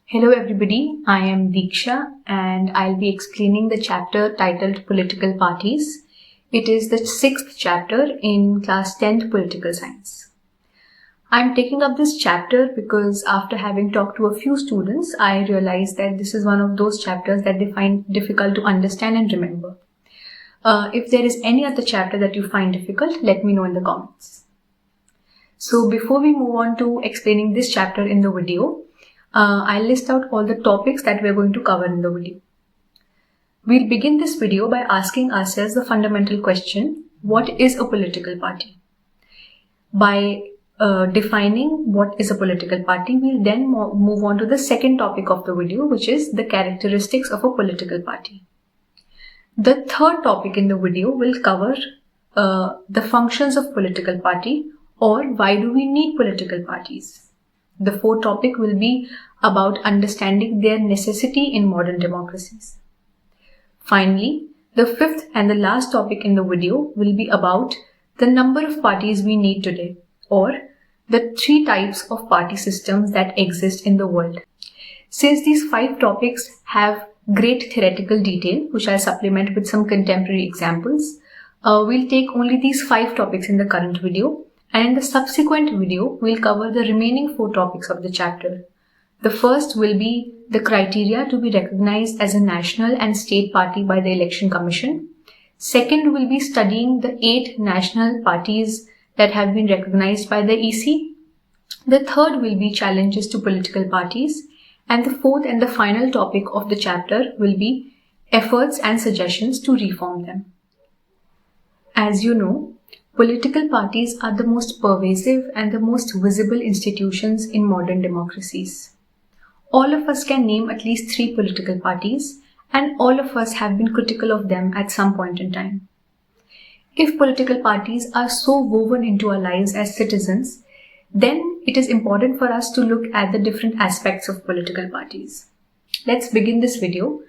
Hello everybody, I am Diksha and I'll be explaining the chapter titled Political Parties. It is the 6th chapter in class 10th Political Science. I'm taking up this chapter because after having talked to a few students, I realized that this is one of those chapters that they find difficult to understand and remember. If there is any other chapter that you find difficult, let me know in the comments. So before we move on to explaining this chapter in the video, I'll list out all the topics that we're going to cover in the video. We'll begin this video by asking ourselves the fundamental question, what is a political party? By defining what is a political party, we'll then move on to the second topic of the video, which is the characteristics of a political party. The third topic in the video will cover the functions of political party, or why do we need political parties. The fourth topic will be about understanding their necessity in modern democracies. Finally, the fifth and the last topic in the video will be about the number of parties we need today, or the 3 types of party systems that exist in the world. Since these 5 topics have great theoretical detail, which I'll supplement with some contemporary examples, we'll take only these 5 topics in the current video. And in the subsequent video, we'll cover the remaining 4 topics of the chapter. The first will be the criteria to be recognized as a national and state party by the Election Commission. Second will be studying the 8 national parties that have been recognized by the EC. The third will be challenges to political parties. And the fourth and the final topic of the chapter will be efforts and suggestions to reform them. As you know, political parties are the most pervasive and the most visible institutions in modern democracies. All of us can name at least 3 political parties, and all of us have been critical of them at some point in time. If political parties are so woven into our lives as citizens, then it is important for us to look at the different aspects of political parties. Let's begin this video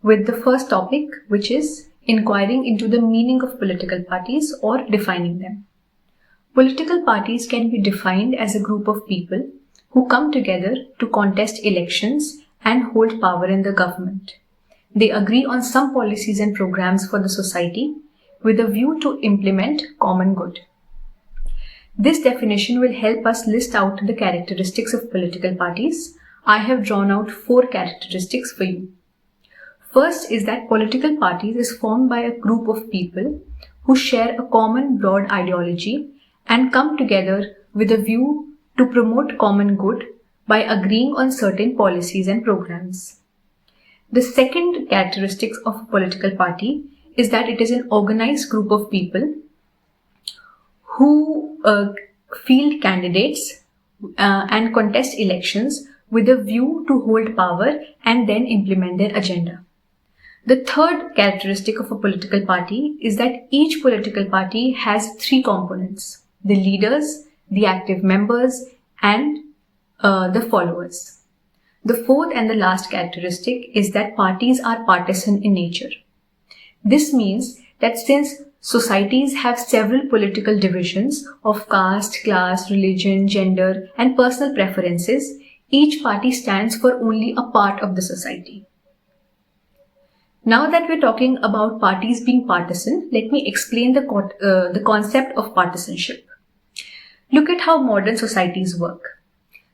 with the first topic, which is inquiring into the meaning of political parties or defining them. Political parties can be defined as a group of people who come together to contest elections and hold power in the government. They agree on some policies and programs for the society with a view to implement common good. This definition will help us list out the characteristics of political parties. I have drawn out 4 characteristics for you. First is that political parties is formed by a group of people who share a common broad ideology and come together with a view to promote common good by agreeing on certain policies and programs. The second characteristic of a political party is that it is an organized group of people who field candidates and contest elections with a view to hold power and then implement their agenda. The third characteristic of a political party is that each political party has 3 components: the leaders, the active members, and the followers. The fourth and the last characteristic is that parties are partisan in nature. This means that since societies have several political divisions of caste, class, religion, gender, and personal preferences, each party stands for only a part of the society. Now that we're talking about parties being partisan, let me explain the concept of partisanship. Look at how modern societies work.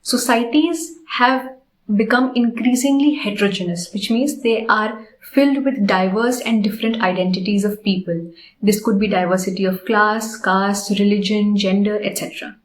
Societies have become increasingly heterogeneous, which means they are filled with diverse and different identities of people. This could be diversity of class, caste, religion, gender, etc.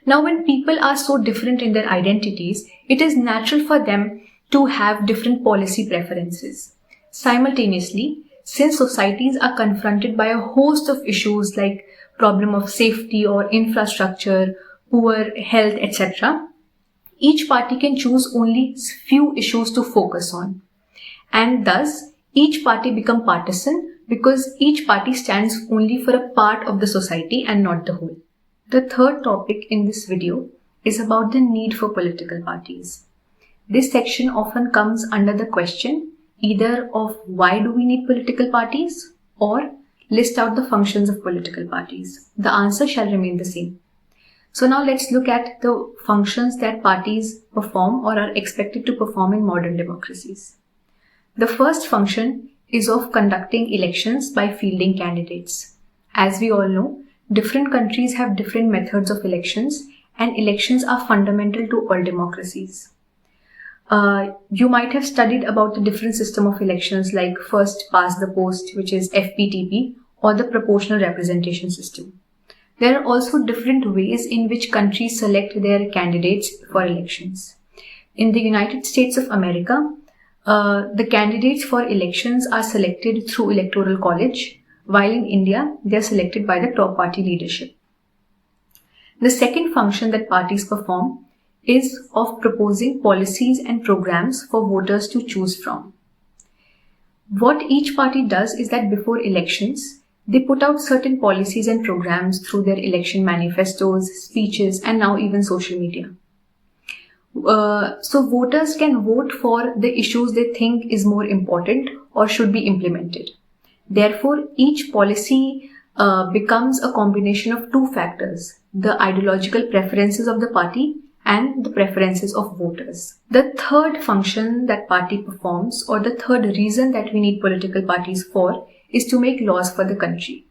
Now, when people are so different in their identities, it is natural for them to have different policy preferences. Simultaneously, since societies are confronted by a host of issues like problem of safety or infrastructure, poor health, etc., each party can choose only few issues to focus on. And thus, each party become partisan because each party stands only for a part of the society and not the whole. The third topic in this video is about the need for political parties. This section often comes under the question either of why do we need political parties or list out the functions of political parties. The answer shall remain the same. So now let's look at the functions that parties perform or are expected to perform in modern democracies. The first function is of conducting elections by fielding candidates. As we all know, different countries have different methods of elections, and elections are fundamental to all democracies. You might have studied about the different system of elections like first past the post, which is FPTP, or the proportional representation system. There are also different ways in which countries select their candidates for elections. In the United States of America, the candidates for elections are selected through electoral college, while in India, they are selected by the top party leadership. The second function that parties perform is of proposing policies and programs for voters to choose from. What each party does is that before elections, they put out certain policies and programs through their election manifestos, speeches, and now even social media. So voters can vote for the issues they think is more important or should be implemented. Therefore, each policy becomes a combination of two factors: the ideological preferences of the party and the preferences of voters. The third function that party performs, or the third reason that we need political parties for, is to make laws for the country.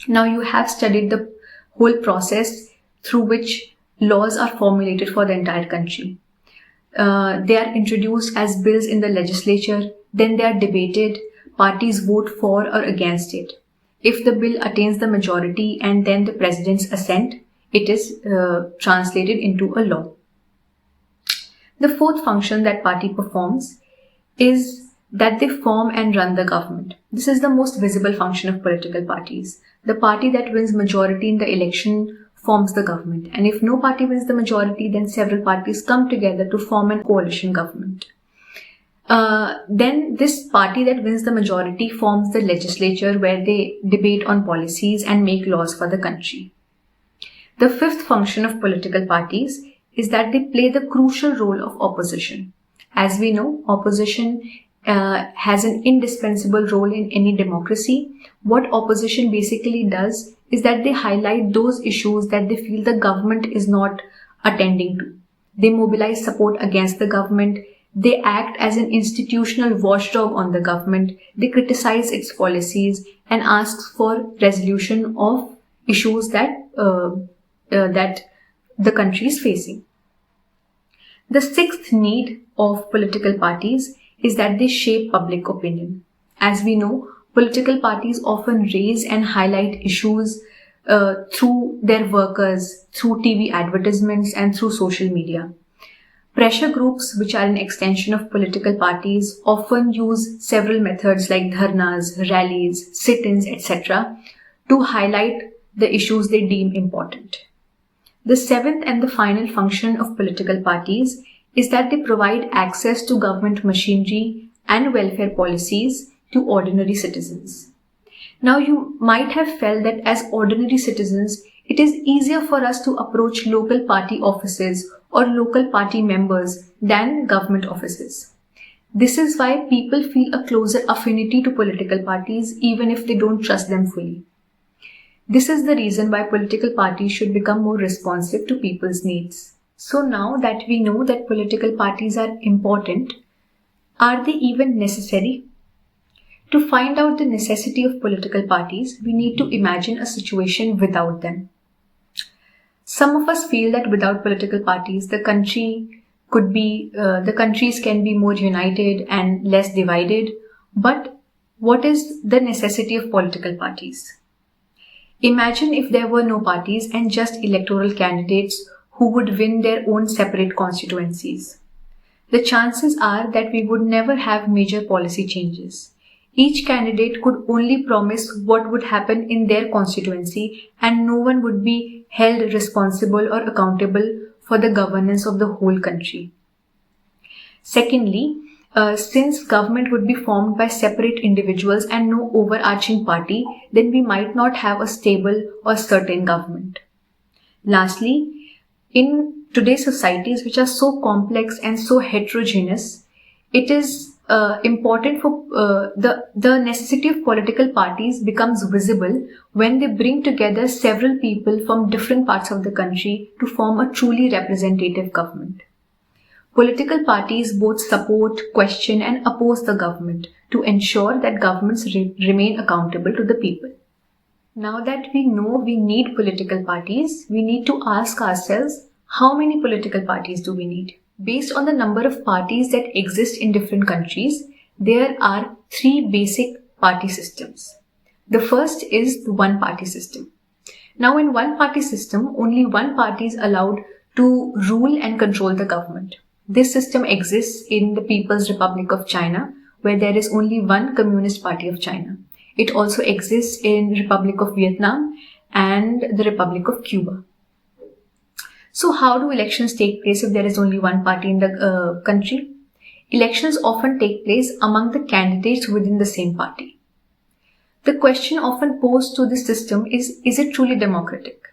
Now you have studied the whole process through which laws are formulated for the entire country. They are introduced as bills in the legislature, then they are debated, parties vote for or against it. If the bill attains the majority and then the president's assent, it is translated into a law. The fourth function that party performs is that they form and run the government. This is the most visible function of political parties. The party that wins majority in the election forms the government, and if no party wins the majority, then several parties come together to form a coalition government. Then this party that wins the majority forms the legislature, where they debate on policies and make laws for the country. The fifth function of political parties is that they play the crucial role of opposition. As we know, opposition has an indispensable role in any democracy. What opposition basically does is that they highlight those issues that they feel the government is not attending to. They mobilize support against the government. They act as an institutional watchdog on the government. They criticize its policies and ask for resolution of issues that the country is facing. The sixth need of political parties is that they shape public opinion. As we know, political parties often raise and highlight issues through their workers, through TV advertisements, and through social media. Pressure groups, which are an extension of political parties, often use several methods like dharnas, rallies, sit-ins, etc. to highlight the issues they deem important. The seventh and the final function of political parties is that they provide access to government machinery and welfare policies to ordinary citizens. Now you might have felt that as ordinary citizens, it is easier for us to approach local party offices or local party members than government offices. This is why people feel a closer affinity to political parties even if they don't trust them fully. This is the reason why political parties should become more responsive to people's needs. So now that we know that political parties are important, are they even necessary? To find out the necessity of political parties, we need to imagine a situation without them. Some of us feel that without political parties, the countries can be more united and less divided. But what is the necessity of political parties? Imagine if there were no parties and just electoral candidates who would win their own separate constituencies. The chances are that we would never have major policy changes. Each candidate could only promise what would happen in their constituency, and no one would be held responsible or accountable for the governance of the whole country. Secondly, since government would be formed by separate individuals and no overarching party, then we might not have a stable or certain government. Lastly, in today's societies, which are so complex and so heterogeneous, it is important for the necessity of political parties becomes visible when they bring together several people from different parts of the country to form a truly representative government. Political parties both support, question, and oppose the government to ensure that governments remain accountable to the people. Now that we know we need political parties, we need to ask ourselves, how many political parties do we need? Based on the number of parties that exist in different countries, there are three basic party systems. The first is the one-party system. Now, in one-party system, only one party is allowed to rule and control the government. This system exists in the People's Republic of China, where there is only one Communist Party of China. It also exists in Republic of Vietnam and the Republic of Cuba. So how do elections take place if there is only one party in the country? Elections often take place among the candidates within the same party. The question often posed to this system is it truly democratic?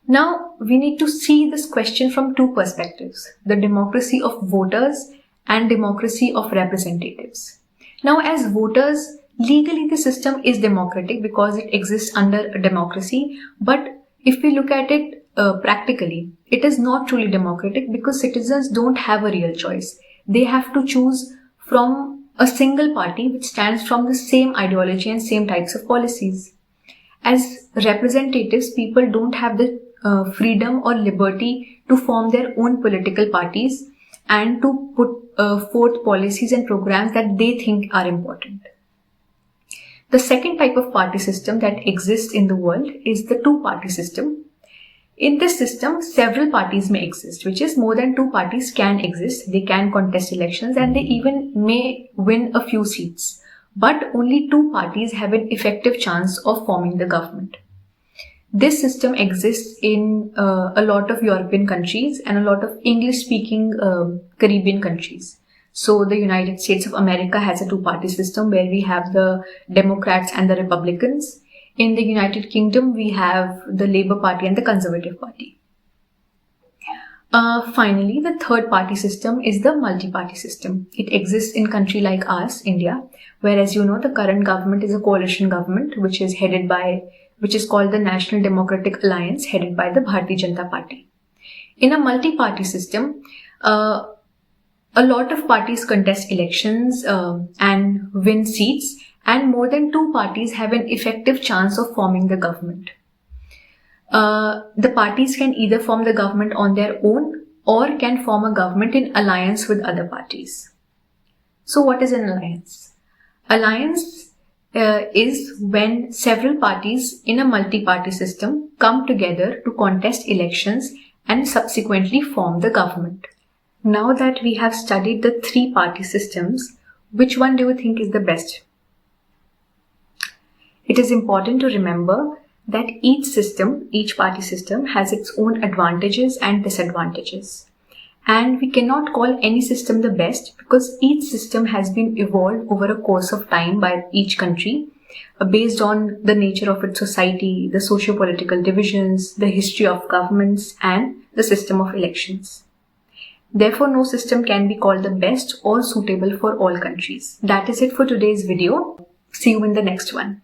Now, we need to see this question from two perspectives, the democracy of voters and democracy of representatives. Now, as voters, legally the system is democratic because it exists under a democracy, but if we look at it practically, it is not truly democratic because citizens don't have a real choice. They have to choose from a single party which stands from the same ideology and same types of policies. As representatives, people don't have the freedom or liberty to form their own political parties and to put forth policies and programs that they think are important. The second type of party system that exists in the world is the two-party system. In this system, several parties may exist, which is more than two parties can exist. They can contest elections and they even may win a few seats. But only two parties have an effective chance of forming the government. This system exists in a lot of European countries and a lot of English-speaking Caribbean countries. So the United States of America has a two-party system where we have the Democrats and the Republicans. In the United Kingdom, we have the Labour Party and the Conservative Party. Finally, the third party system is the multi-party system. It exists in a country like ours, India, where, as you know, the current government is a coalition government, which is called the National Democratic Alliance, headed by the Bharatiya Janata Party. In a multi-party system, a lot of parties contest elections and win seats, and more than two parties have an effective chance of forming the government. The parties can either form the government on their own or can form a government in alliance with other parties. So what is an alliance? Alliance is when several parties in a multi-party system come together to contest elections and subsequently form the government. Now that we have studied the three party systems, which one do you think is the best? It is important to remember that each party system has its own advantages and disadvantages. And we cannot call any system the best because each system has been evolved over a course of time by each country based on the nature of its society, the socio-political divisions, the history of governments, and the system of elections. Therefore, no system can be called the best or suitable for all countries. That is it for today's video. See you in the next one.